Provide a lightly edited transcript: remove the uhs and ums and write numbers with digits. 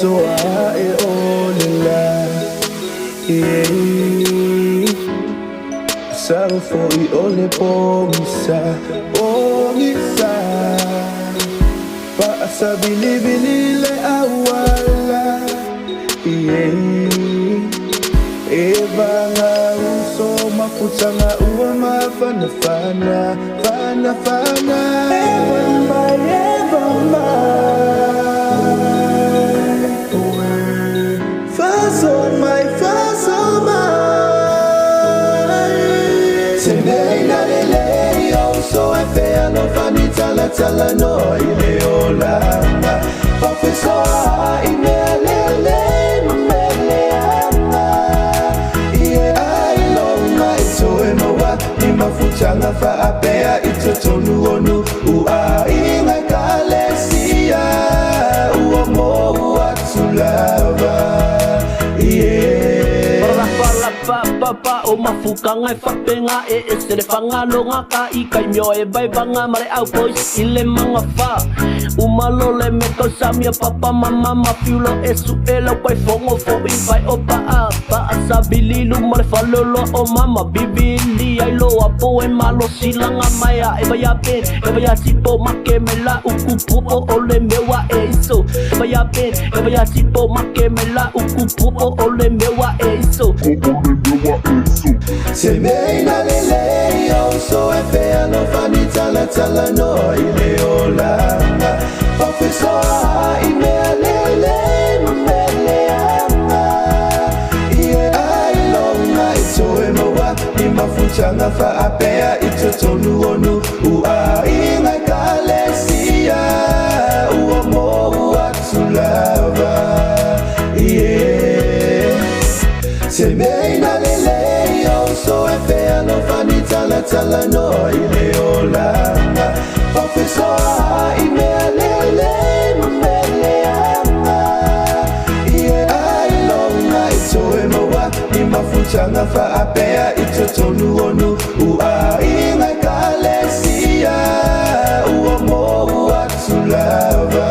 so I olila Saro for I ole pongisa Pa asabili bilile awala EVAGA USO mafutanga uwa mafana fana First on my Tene na lele so efe ano fani tala no ile olanga Professor imelele Mafutanga fa apea itotonu onu ua inga kalesia uomo uatulava Papa o mafuka ngai fapenga sele fanga longa ka ikai mio bai banga mare au boys ile manga fa umalole me samia papa mama mafiulo elo kwai fongo fo vai opa pa asabili lu mare falolo o mama bibili ai lo apo e malo silanga maya ya tipo makemela ukupu ole mewa eso ya tipo makemela ukupu ole mewa eso Teme na lele so efe ano fani tala no ile olanga Professor imelele I long night so emowa Mafutanga fa apea itotonu onu ua inga kalesia uomo uatulava Teme na lele so efe ano fani tala no ile olanga Professor imelele I long night so emowa Mafutanga fa apea itotonu onu ua inga kalesia uomo uatulava